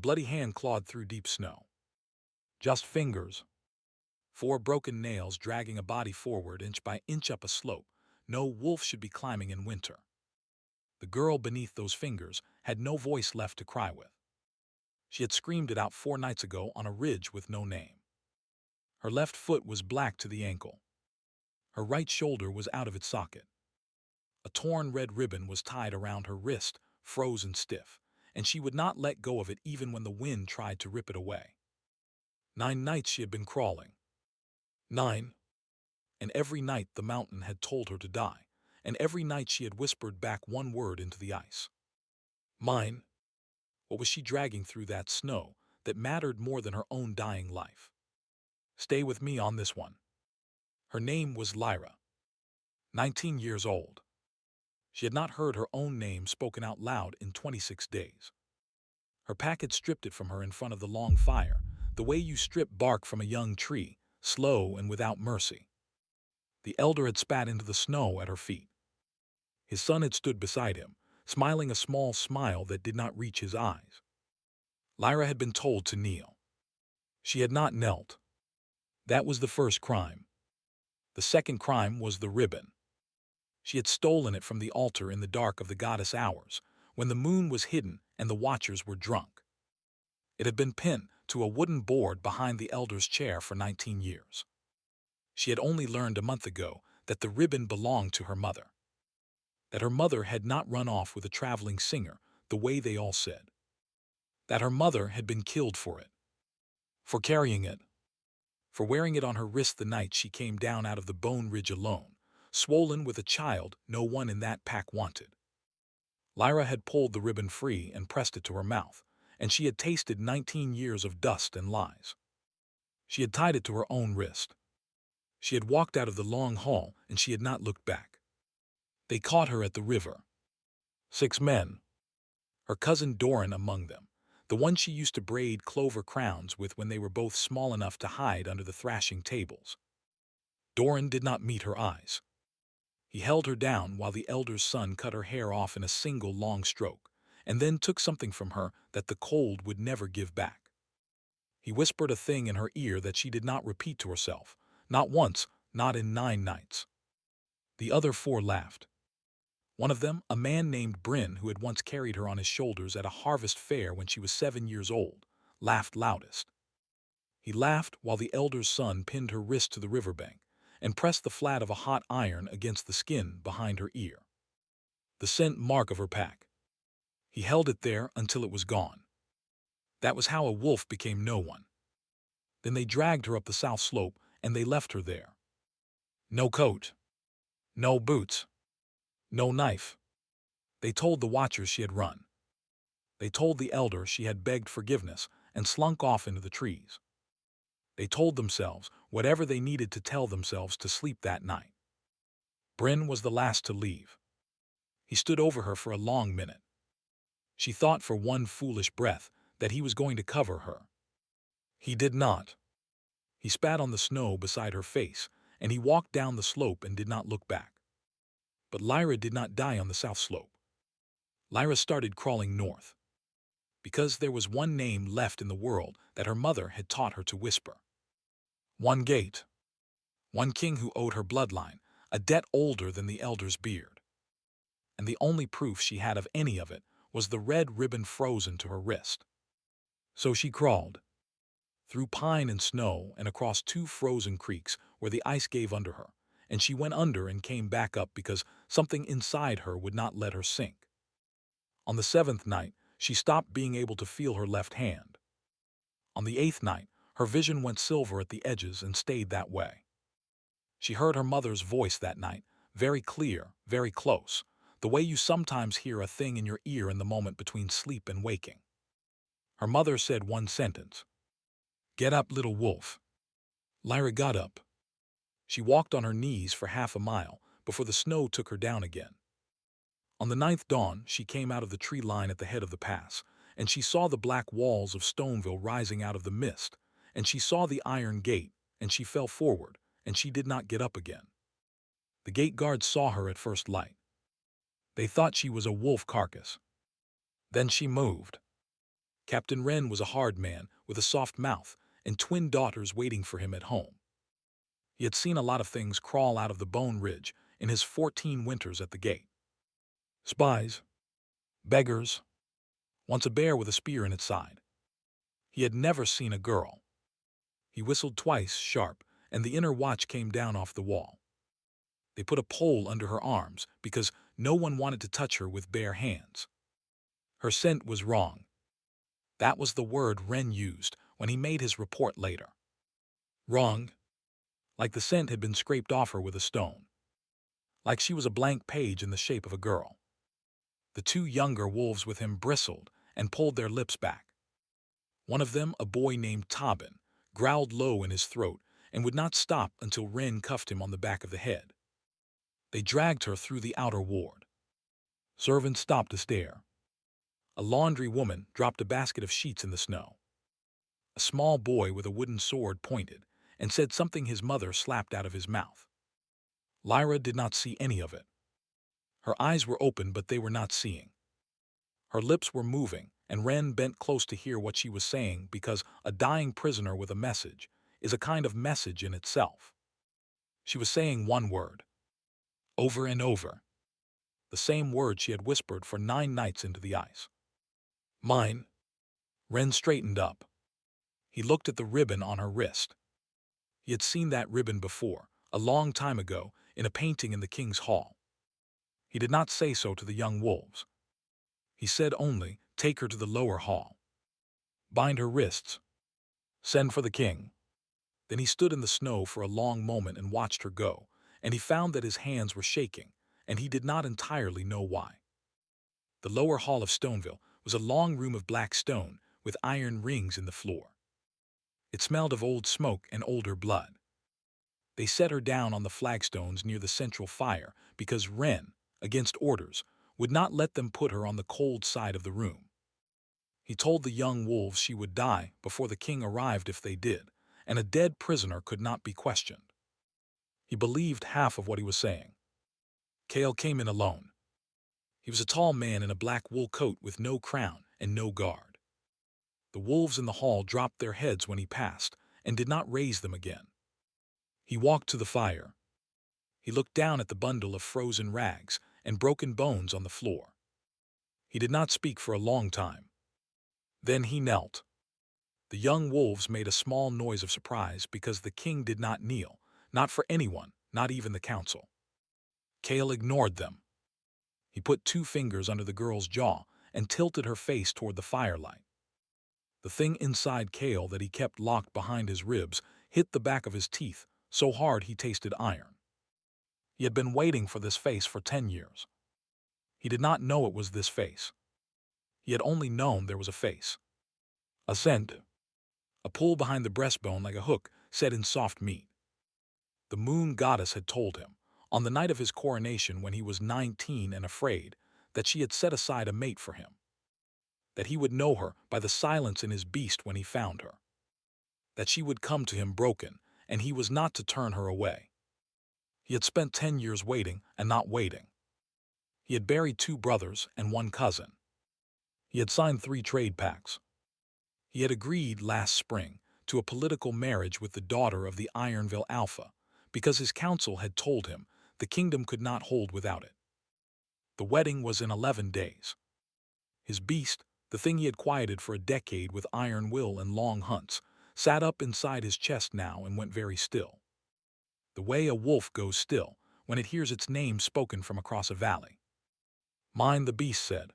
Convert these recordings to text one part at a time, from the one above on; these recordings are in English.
bloody hand clawed through deep snow. Just fingers. Four broken nails dragging a body forward inch by inch up a slope no wolf should be climbing in winter. The girl beneath those fingers had no voice left to cry with. She had screamed it out 4 nights ago on a ridge with no name. Her left foot was black to the ankle. Her right shoulder was out of its socket. A torn red ribbon was tied around her wrist, frozen stiff, and she would not let go of it even when the wind tried to rip it away. 9 nights she had been crawling. 9. And every night the mountain had told her to die, and every night she had whispered back one word into the ice. Mine. What was she dragging through that snow that mattered more than her own dying life? Stay with me on this one. Her name was Lyra. 19 years old. She had not heard her own name spoken out loud in 26 days. Her pack had stripped it from her in front of the long fire, the way you strip bark from a young tree, slow and without mercy. The elder had spat into the snow at her feet. His son had stood beside him, smiling a small smile that did not reach his eyes. Lyra had been told to kneel. She had not knelt. That was the first crime. The second crime was the ribbon. She had stolen it from the altar in the dark of the goddess hours, when the moon was hidden and the watchers were drunk. It had been pinned to a wooden board behind the elder's chair for 19 years. She had only learned a month ago that the ribbon belonged to her mother. That her mother had not run off with a traveling singer, the way they all said. That her mother had been killed for it. For carrying it. For wearing it on her wrist the night she came down out of the Bone Ridge alone, swollen with a child no one in that pack wanted. Lyra had pulled the ribbon free and pressed it to her mouth, and she had tasted 19 years of dust and lies. She had tied it to her own wrist. She had walked out of the long hall, and she had not looked back. They caught her at the river. 6 men. Her cousin Doran among them, the one she used to braid clover crowns with when they were both small enough to hide under the thrashing tables. Doran did not meet her eyes. He held her down while the elder's son cut her hair off in a single long stroke, and then took something from her that the cold would never give back. He whispered a thing in her ear that she did not repeat to herself, not once, not in 9 nights. The other 4 laughed. One of them, a man named Bryn, who had once carried her on his shoulders at a harvest fair when she was 7 years old, laughed loudest. He laughed while the elder's son pinned her wrist to the riverbank and pressed the flat of a hot iron against the skin behind her ear. The scent mark of her pack. He held it there until it was gone. That was how a wolf became no one. Then they dragged her up the south slope and they left her there. No coat. No boots. No knife. They told the watchers she had run. They told the elder she had begged forgiveness and slunk off into the trees. They told themselves whatever they needed to tell themselves to sleep that night. Bryn was the last to leave. He stood over her for a long minute. She thought for one foolish breath that he was going to cover her. He did not. He spat on the snow beside her face, and he walked down the slope and did not look back. But Lyra did not die on the south slope. Lyra started crawling north. Because there was one name left in the world that her mother had taught her to whisper. One gate. One king who owed her bloodline, a debt older than the elder's beard. And the only proof she had of any of it was the red ribbon frozen to her wrist. So she crawled. Through pine and snow and across 2 frozen creeks where the ice gave under her, and she went under and came back up because something inside her would not let her sink. On the 7th night, she stopped being able to feel her left hand. On the 8th night, her vision went silver at the edges and stayed that way. She heard her mother's voice that night, very clear, very close, the way you sometimes hear a thing in your ear in the moment between sleep and waking. Her mother said one sentence. Get up, little wolf. Lyra got up. She walked on her knees for half a mile before the snow took her down again. On the 9th dawn, she came out of the tree line at the head of the pass, and she saw the black walls of Stoneville rising out of the mist, and she saw the iron gate, and she fell forward, and she did not get up again. The gate guards saw her at first light. They thought she was a wolf carcass. Then she moved. Captain Wren was a hard man with a soft mouth and twin daughters waiting for him at home. He had seen a lot of things crawl out of the Bone Ridge in his 14 winters at the gate. Spies, beggars, once a bear with a spear in its side. He had never seen a girl. He whistled twice, sharp, and the inner watch came down off the wall. They put a pole under her arms because no one wanted to touch her with bare hands. Her scent was wrong. That was the word Wren used when he made his report later. Wrong, like the scent had been scraped off her with a stone. Like she was a blank page in the shape of a girl. The two younger wolves with him bristled and pulled their lips back. One of them, a boy named Tobin, growled low in his throat and would not stop until Wren cuffed him on the back of the head. They dragged her through the outer ward. Servants stopped to stare. A laundry woman dropped a basket of sheets in the snow. A small boy with a wooden sword pointed and said something his mother slapped out of his mouth. Lyra did not see any of it. Her eyes were open, but they were not seeing. Her lips were moving, and Wren bent close to hear what she was saying because a dying prisoner with a message is a kind of message in itself. She was saying one word, over and over, the same word she had whispered for 9 nights into the ice. Mine. Wren straightened up. He looked at the ribbon on her wrist. He had seen that ribbon before, a long time ago, in a painting in the king's hall. He did not say so to the young wolves. He said only, take her to the lower hall. Bind her wrists. Send for the king. Then he stood in the snow for a long moment and watched her go, and he found that his hands were shaking, and he did not entirely know why. The lower hall of Stoneville was a long room of black stone with iron rings in the floor. It smelled of old smoke and older blood. They set her down on the flagstones near the central fire because Wren, against orders, would not let them put her on the cold side of the room. He told the young wolves she would die before the king arrived if they did, and a dead prisoner could not be questioned. He believed half of what he was saying. Cale came in alone. He was a tall man in a black wool coat with no crown and no guard. The wolves in the hall dropped their heads when he passed and did not raise them again. He walked to the fire. He looked down at the bundle of frozen rags and broken bones on the floor. He did not speak for a long time. Then he knelt. The young wolves made a small noise of surprise because the king did not kneel, not for anyone, not even the council. Cale ignored them. He put 2 fingers under the girl's jaw and tilted her face toward the firelight. The thing inside Cale that he kept locked behind his ribs hit the back of his teeth so hard he tasted iron. He had been waiting for this face for 10 years. He did not know it was this face. He had only known there was a face. A scent. A pull behind the breastbone like a hook set in soft meat. The moon goddess had told him, on the night of his coronation when he was 19 and afraid, that she had set aside a mate for him. That he would know her by the silence in his beast when he found her. That she would come to him broken, and he was not to turn her away. He had spent 10 years waiting and not waiting. He had buried 2 brothers and 1 cousin. He had signed 3 trade pacts. He had agreed last spring to a political marriage with the daughter of the Ironville Alpha because his council had told him the kingdom could not hold without it. The wedding was in 11 days. His beast, the thing he had quieted for a decade with iron will and long hunts, sat up inside his chest now and went very still. The way a wolf goes still when it hears its name spoken from across a valley. Mine, the beast said.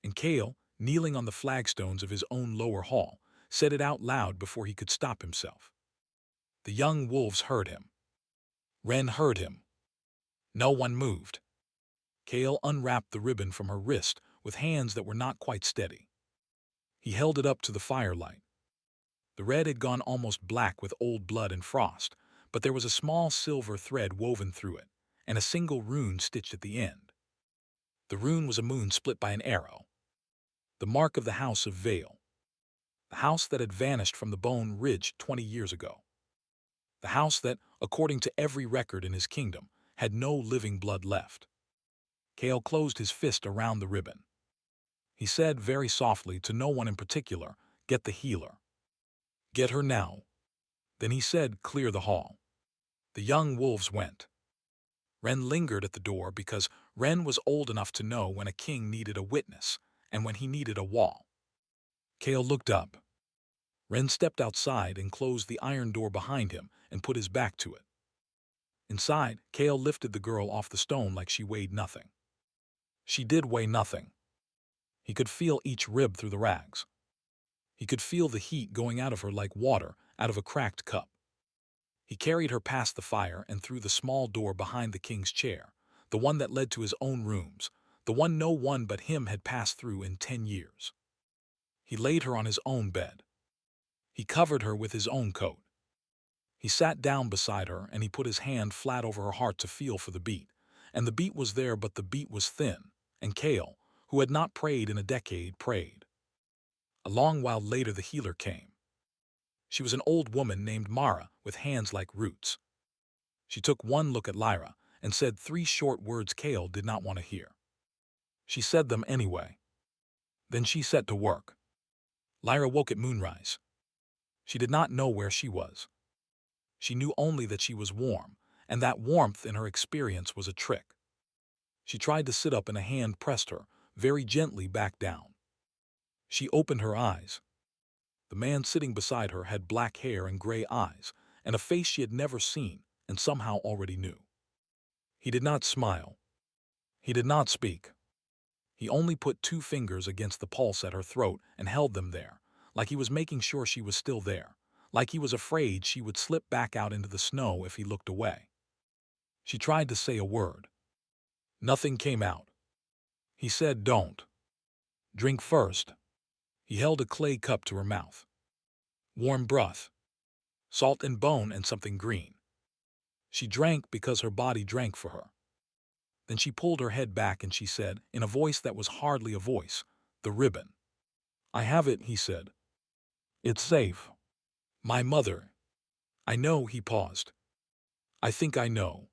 And Cale, kneeling on the flagstones of his own lower hall, said it out loud before he could stop himself. The young wolves heard him. Wren heard him. No one moved. Cale unwrapped the ribbon from her wrist with hands that were not quite steady. He held it up to the firelight. The red had gone almost black with old blood and frost, but there was a small silver thread woven through it, and a single rune stitched at the end. The rune was a moon split by an arrow. The mark of the House of Vale. The house that had vanished from the Bone Ridge 20 years ago. The house that, according to every record in his kingdom, had no living blood left. Cale closed his fist around the ribbon. He said very softly to no one in particular, "Get the healer. Get her now." Then he said, "Clear the hall." The young wolves went. Ren lingered at the door because Ren was old enough to know when a king needed a witness and when he needed a wall. Kale looked up. Ren stepped outside and closed the iron door behind him and put his back to it. Inside, Kale lifted the girl off the stone like she weighed nothing. She did weigh nothing. He could feel each rib through the rags. He could feel the heat going out of her like water out of a cracked cup. He carried her past the fire and through the small door behind the king's chair, the one that led to his own rooms, the one no one but him had passed through in 10 years. He laid her on his own bed. He covered her with his own coat. He sat down beside her and he put his hand flat over her heart to feel for the beat. And the beat was there, but the beat was thin. And Kale, who had not prayed in a decade, prayed. A long while later the healer came. She was an old woman named Mara with hands like roots. She took one look at Lyra and said 3 short words Kale did not want to hear. She said them anyway. Then she set to work. Lyra woke at moonrise. She did not know where she was. She knew only that she was warm, and that warmth in her experience was a trick. She tried to sit up and a hand pressed her, very gently, back down. She opened her eyes. The man sitting beside her had black hair and gray eyes, and a face she had never seen and somehow already knew. He did not smile. He did not speak. He only put 2 fingers against the pulse at her throat and held them there, like he was making sure she was still there, like he was afraid she would slip back out into the snow if he looked away. She tried to say a word. Nothing came out. He said, "Don't. Drink first." He held a clay cup to her mouth. Warm broth. Salt and bone and something green. She drank because her body drank for her. Then she pulled her head back and she said, in a voice that was hardly a voice, "The ribbon." "I have it," he said. "It's safe." "My mother." "I know," he paused. "I think I know."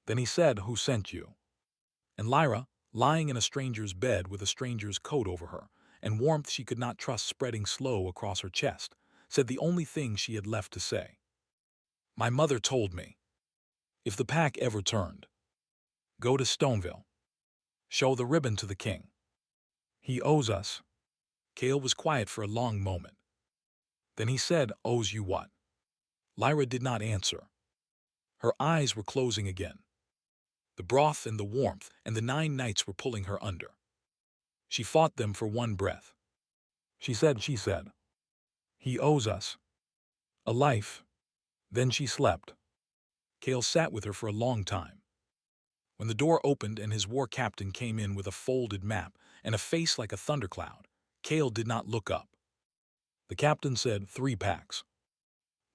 Then he said, "Who sent you?" And Lyra, lying in a stranger's bed with a stranger's coat over her, and warmth she could not trust spreading slow across her chest, said the only thing she had left to say. "My mother told me. If the pack ever turned, go to Stoneville. Show the ribbon to the king. He owes us." Kale was quiet for a long moment. Then he said, "Owes you what?" Lyra did not answer. Her eyes were closing again. The broth and the warmth and the 9 nights were pulling her under. She fought them for one breath. She said, "He owes us a life." Then she slept. Kale sat with her for a long time. When the door opened and his war captain came in with a folded map and a face like a thundercloud, Kale did not look up. The captain said, 3 packs.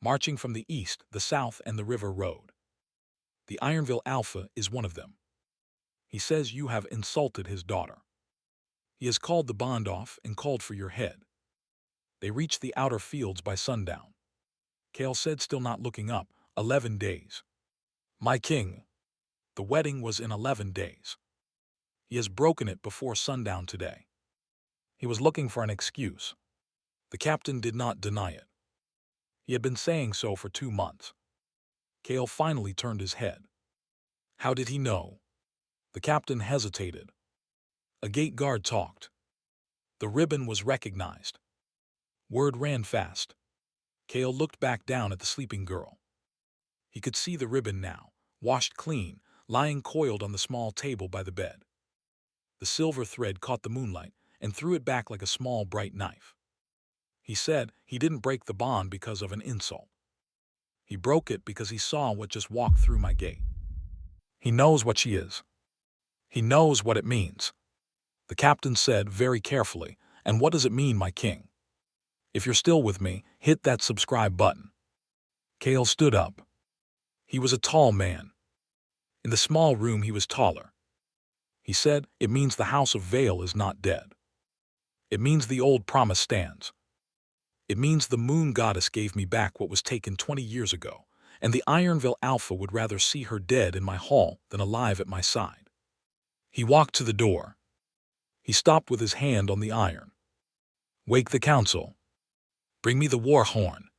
Marching from the east, the south, and the river road. The Ironville Alpha is one of them. He says you have insulted his daughter. He has called the bond off and called for your head. They reached the outer fields by sundown. Kale said, still not looking up, 11 days. My king. The wedding was in 11 days. He has broken it before sundown today. He was looking for an excuse. The captain did not deny it. He had been saying so for 2 months. Kale finally turned his head. How did he know? The captain hesitated. A gate guard talked. The ribbon was recognized. Word ran fast. Kale looked back down at the sleeping girl. He could see the ribbon now, washed clean, lying coiled on the small table by the bed. The silver thread caught the moonlight and threw it back like a small bright knife. He said he didn't break the bond because of an insult. He broke it because he saw what just walked through my gate. He knows what she is. He knows what it means. The captain said very carefully, and what does it mean, my king? If you're still with me, hit that subscribe button. Kale stood up. He was a tall man. In the small room he was taller. He said, it means the House of Vale is not dead. It means the old promise stands. It means the moon goddess gave me back what was taken 20 years ago, and the Ironville Alpha would rather see her dead in my hall than alive at my side. He walked to the door. He stopped with his hand on the iron. "Wake the council. Bring me the war horn.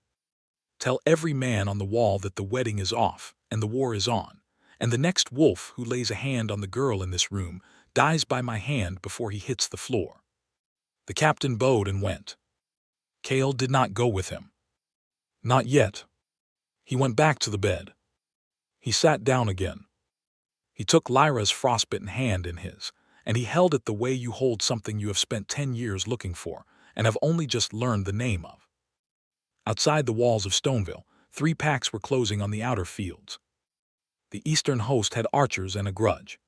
Tell every man on the wall that the wedding is off and the war is on, and the next wolf who lays a hand on the girl in this room dies by my hand before he hits the floor." The captain bowed and went. Cale did not go with him. Not yet. He went back to the bed. He sat down again. He took Lyra's frostbitten hand in his, and he held it the way you hold something you have spent 10 years looking for and have only just learned the name of. Outside the walls of Stoneville, 3 packs were closing on the outer fields. The eastern host had archers and a grudge.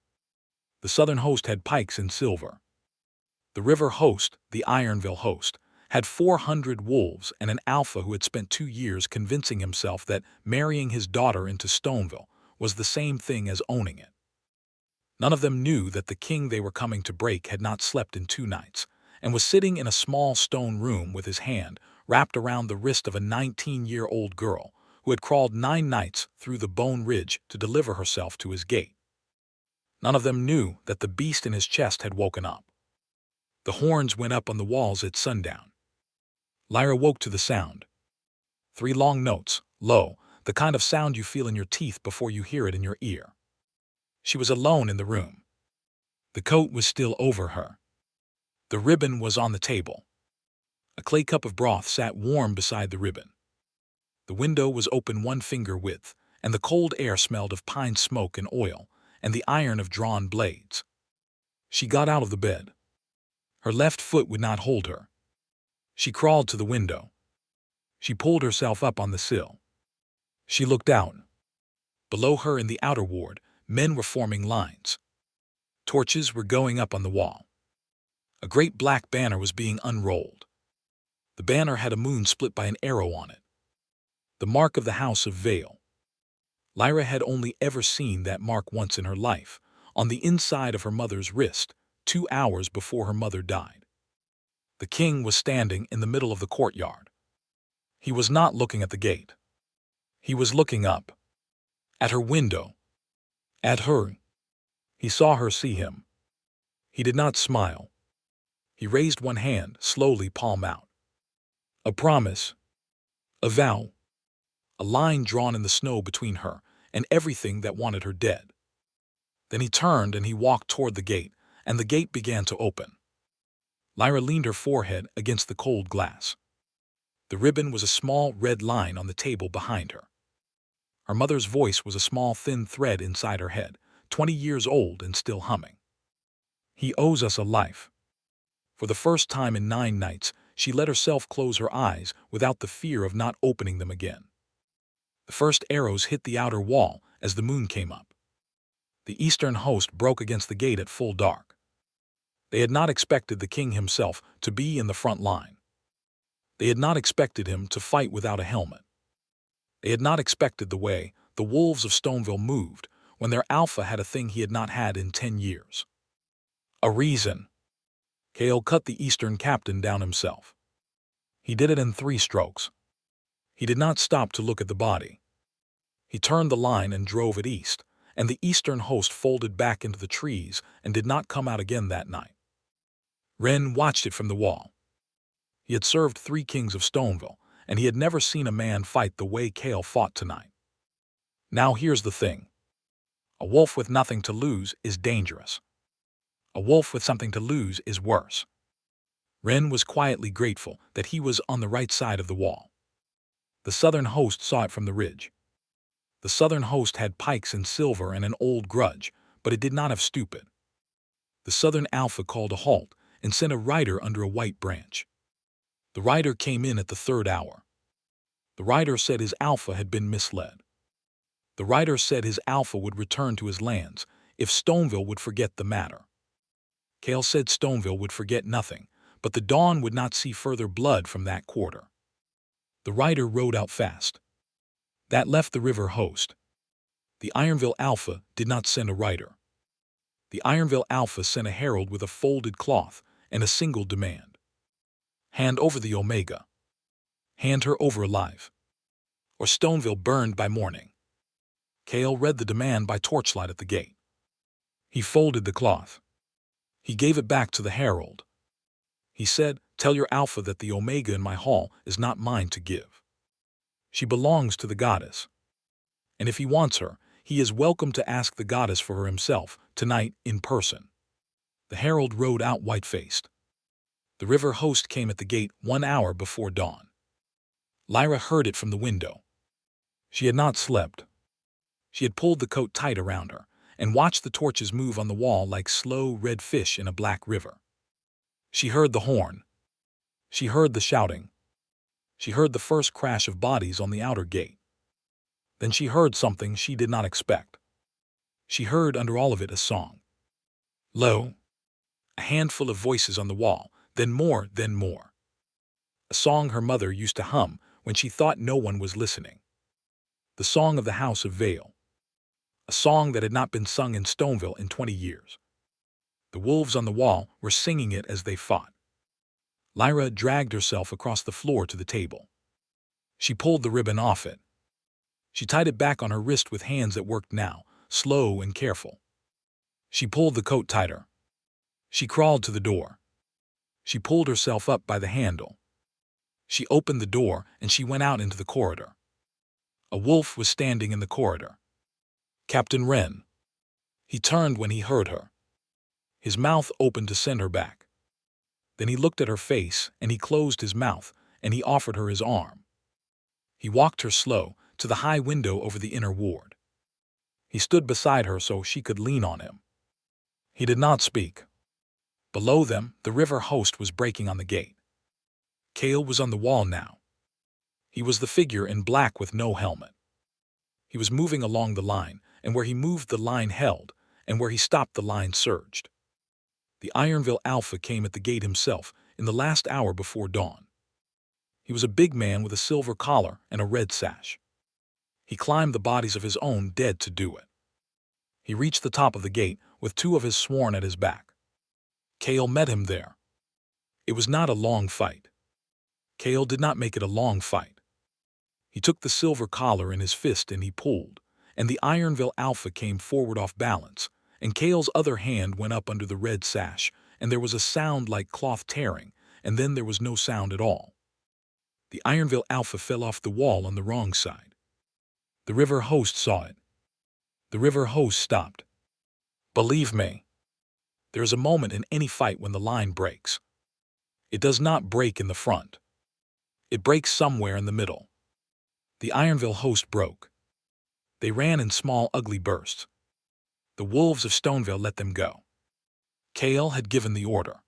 The southern host had pikes and silver. The river host, the Ironville host, had 400 wolves and an alpha who had spent 2 years convincing himself that marrying his daughter into Stoneville was the same thing as owning it. None of them knew that the king they were coming to break had not slept in 2 nights and was sitting in a small stone room with his hand wrapped around the wrist of a 19-year-old girl who had crawled 9 nights through the bone ridge to deliver herself to his gate. None of them knew that the beast in his chest had woken up. The horns went up on the walls at sundown. Lyra woke to the sound. 3 long notes, low, the kind of sound you feel in your teeth before you hear it in your ear. She was alone in the room. The coat was still over her. The ribbon was on the table. A clay cup of broth sat warm beside the ribbon. The window was open 1 finger width, and the cold air smelled of pine smoke and oil, and the iron of drawn blades. She got out of the bed. Her left foot would not hold her. She crawled to the window. She pulled herself up on the sill. She looked out. Below her in the outer ward, men were forming lines. Torches were going up on the wall. A great black banner was being unrolled. The banner had a moon split by an arrow on it. The mark of the House of Vale. Lyra had only ever seen that mark once in her life, on the inside of her mother's wrist, 2 hours before her mother died. The king was standing in the middle of the courtyard. He was not looking at the gate. He was looking up. At her window. At her. He saw her see him. He did not smile. He raised one hand, slowly, palm out. A promise. A vow. A line drawn in the snow between her and everything that wanted her dead. Then he turned and he walked toward the gate, and the gate began to open. Lyra leaned her forehead against the cold glass. The ribbon was a small red line on the table behind her. Her mother's voice was a small thin thread inside her head, 20 years old and still humming. He owes us a life. For the first time in 9 nights, she let herself close her eyes without the fear of not opening them again. The first arrows hit the outer wall as the moon came up. The eastern host broke against the gate at full dark. They had not expected the king himself to be in the front line. They had not expected him to fight without a helmet. They had not expected the way the wolves of Stoneville moved when their alpha had a thing he had not had in 10 years. A reason. Cale cut the eastern captain down himself. He did it in 3 strokes. He did not stop to look at the body. He turned the line and drove it east, and the eastern host folded back into the trees and did not come out again that night. Wren watched it from the wall. He had served 3 kings of Stoneville, and he had never seen a man fight the way Cale fought tonight. Now here's the thing. A wolf with nothing to lose is dangerous. A wolf with something to lose is worse. Wren was quietly grateful that he was on the right side of the wall. The southern host saw it from the ridge. The southern host had pikes and silver and an old grudge, but it did not have stupid. The southern alpha called a halt and sent a rider under a white branch. The rider came in at the 3rd hour. The rider said his alpha had been misled. The rider said his alpha would return to his lands if Stoneville would forget the matter. Cale said Stoneville would forget nothing, but the dawn would not see further blood from that quarter. The rider rode out fast. That left the river host. The Ironville Alpha did not send a rider. The Ironville Alpha sent a herald with a folded cloth and a single demand. Hand over the Omega. Hand her over alive. Or Stoneville burned by morning. Cale read the demand by torchlight at the gate. He folded the cloth. He gave it back to the herald. He said, "Tell your Alpha that the Omega in my hall is not mine to give. She belongs to the goddess. And if he wants her, he is welcome to ask the goddess for her himself, tonight, in person." The herald rode out white-faced. The river host came at the gate 1 hour before dawn. Lyra heard it from the window. She had not slept. She had pulled the coat tight around her and watched the torches move on the wall like slow red fish in a black river. She heard the horn. She heard the shouting. She heard the first crash of bodies on the outer gate. Then she heard something she did not expect. She heard under all of it a song. Lo! A handful of voices on the wall, then more, then more. A song her mother used to hum when she thought no one was listening. The song of the House of Vale. A song that had not been sung in Stoneville in 20 years. The wolves on the wall were singing it as they fought. Lyra dragged herself across the floor to the table. She pulled the ribbon off it. She tied it back on her wrist with hands that worked now, slow and careful. She pulled the coat tighter. She crawled to the door. She pulled herself up by the handle. She opened the door and she went out into the corridor. A wolf was standing in the corridor. Captain Wren. He turned when he heard her. His mouth opened to send her back. Then he looked at her face and he closed his mouth and he offered her his arm. He walked her slow to the high window over the inner ward. He stood beside her so she could lean on him. He did not speak. Below them, the river host was breaking on the gate. Cale was on the wall now. He was the figure in black with no helmet. He was moving along the line, and where he moved the line held, and where he stopped the line surged. The Ironville Alpha came at the gate himself in the last hour before dawn. He was a big man with a silver collar and a red sash. He climbed the bodies of his own dead to do it. He reached the top of the gate with 2 of his sworn at his back. Cale met him there. It was not a long fight. Cale did not make it a long fight. He took the silver collar in his fist and he pulled, and the Ironville Alpha came forward off balance, and Cale's other hand went up under the red sash, and there was a sound like cloth tearing, and then there was no sound at all. The Ironville Alpha fell off the wall on the wrong side. The river host saw it. The river host stopped. Believe me, there is a moment in any fight when the line breaks. It does not break in the front. It breaks somewhere in the middle. The Ironville host broke. They ran in small, ugly bursts. The wolves of Stoneville let them go. Cale had given the order.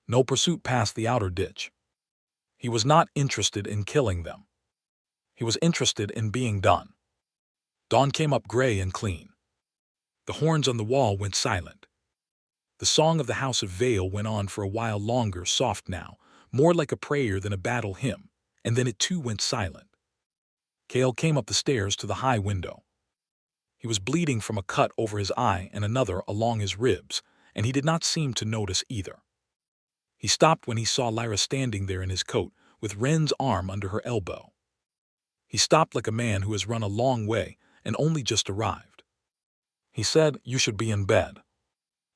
No pursuit past the outer ditch. He was not interested in killing them. He was interested in being done. Dawn came up gray and clean. The horns on the wall went silent. The song of the House of Vale went on for a while longer, soft now, more like a prayer than a battle hymn, and then it too went silent. Cale came up the stairs to the high window. He was bleeding from a cut over his eye and another along his ribs, and he did not seem to notice either. He stopped when he saw Lyra standing there in his coat, with Wren's arm under her elbow. He stopped like a man who has run a long way and only just arrived. He said, "You should be in bed."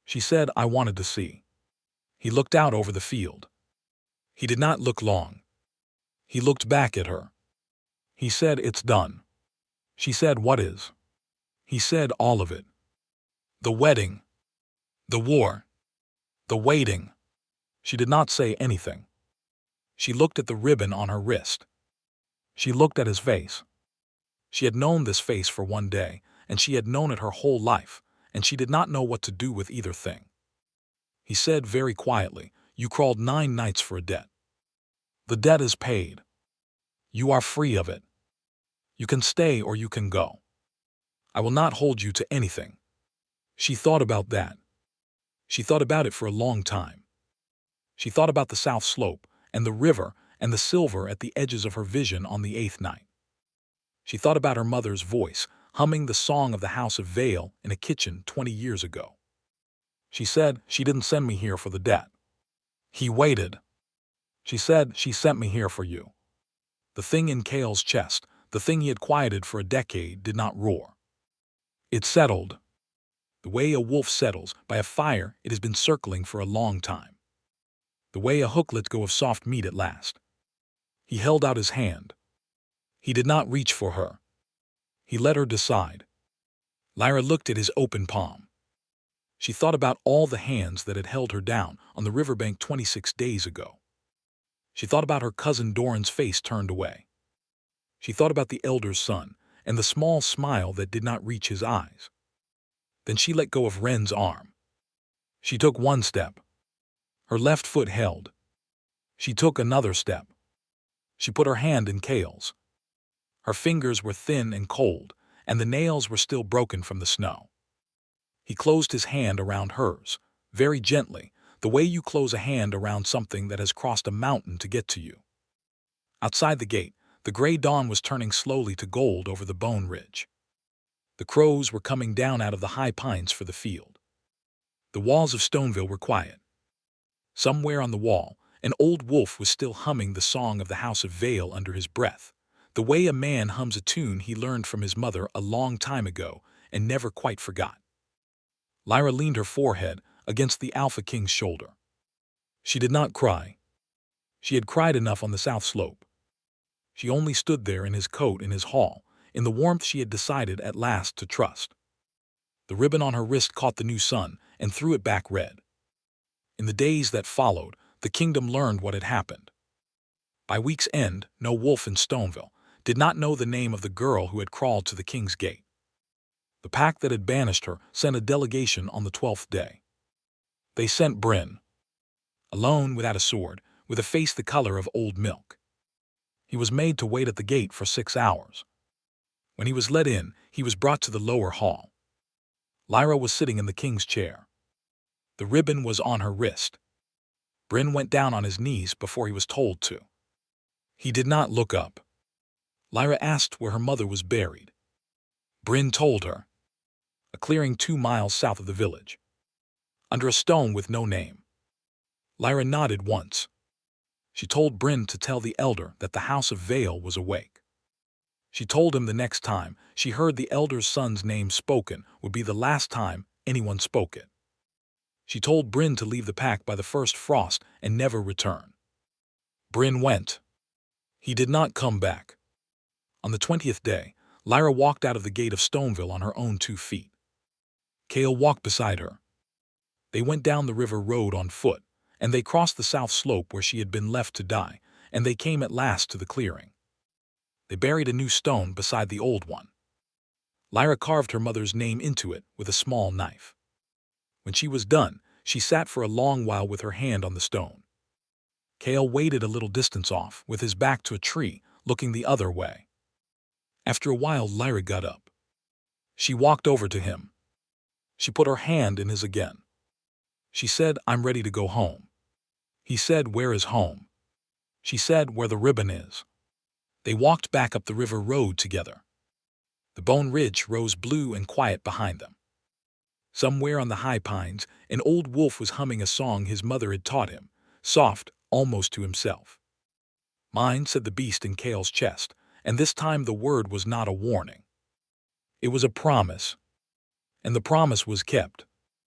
She said, "I wanted to see." He looked out over the field. He did not look long. He looked back at her. He said, "It's done." She said, "What is?" He said, "All of it. The wedding. The war. The waiting." She did not say anything. She looked at the ribbon on her wrist. She looked at his face. She had known this face for one day, and she had known it her whole life, and she did not know what to do with either thing. He said very quietly, "You crawled 9 nights for a debt. The debt is paid. You are free of it. You can stay or you can go. I will not hold you to anything." She thought about that. She thought about it for a long time. She thought about the south slope and the river and the silver at the edges of her vision on the 8th night. She thought about her mother's voice humming the song of the House of Vale in a kitchen 20 years ago. She said, "She didn't send me here for the debt." He waited. She said, "She sent me here for you." The thing in Cale's chest, the thing he had quieted for a decade, did not roar. It settled. The way a wolf settles by a fire it has been circling for a long time. The way a hook lets go of soft meat at last. He held out his hand. He did not reach for her. He let her decide. Lyra looked at his open palm. She thought about all the hands that had held her down on the riverbank 26 days ago. She thought about her cousin Doran's face turned away. She thought about the elder's son and the small smile that did not reach his eyes. Then she let go of Wren's arm. She took one step. Her left foot held. She took another step. She put her hand in Kale's. Her fingers were thin and cold, and the nails were still broken from the snow. He closed his hand around hers, very gently, the way you close a hand around something that has crossed a mountain to get to you. Outside the gate, the gray dawn was turning slowly to gold over the Bone Ridge. The crows were coming down out of the high pines for the field. The walls of Stoneville were quiet. Somewhere on the wall, an old wolf was still humming the song of the House of Vale under his breath, the way a man hums a tune he learned from his mother a long time ago and never quite forgot. Lyra leaned her forehead against the Alpha King's shoulder. She did not cry. She had cried enough on the south slope. She only stood there in his coat in his hall, in the warmth she had decided at last to trust. The ribbon on her wrist caught the new sun and threw it back red. In the days that followed, the kingdom learned what had happened. By week's end, no wolf in Stoneville did not know the name of the girl who had crawled to the king's gate. The pack that had banished her sent a delegation on the 12th day. They sent Bryn, alone without a sword, with a face the color of old milk. He was made to wait at the gate for 6 hours. When he was let in, he was brought to the lower hall. Lyra was sitting in the king's chair. The ribbon was on her wrist. Bryn went down on his knees before he was told to. He did not look up. Lyra asked where her mother was buried. Bryn told her. A clearing 2 miles south of the village. Under a stone with no name. Lyra nodded once. She told Bryn to tell the elder that the House of Vale was awake. She told him the next time she heard the elder's son's name spoken would be the last time anyone spoke it. She told Bryn to leave the pack by the first frost and never return. Bryn went. He did not come back. On the 20th day, Lyra walked out of the gate of Stoneville on her own 2 feet. Kale walked beside her. They went down the river road on foot, and they crossed the south slope where she had been left to die, and they came at last to the clearing. They buried a new stone beside the old one. Lyra carved her mother's name into it with a small knife. When she was done, she sat for a long while with her hand on the stone. Kale waited a little distance off, with his back to a tree, looking the other way. After a while, Lyra got up. She walked over to him. She put her hand in his again. She said, "I'm ready to go home." He said, "Where is home?" She said, "Where the ribbon is." They walked back up the river road together. The Bone Ridge rose blue and quiet behind them. Somewhere on the high pines, an old wolf was humming a song his mother had taught him, soft, almost to himself. "Mine," said the beast in Kale's chest, and this time the word was not a warning. It was a promise. And the promise was kept.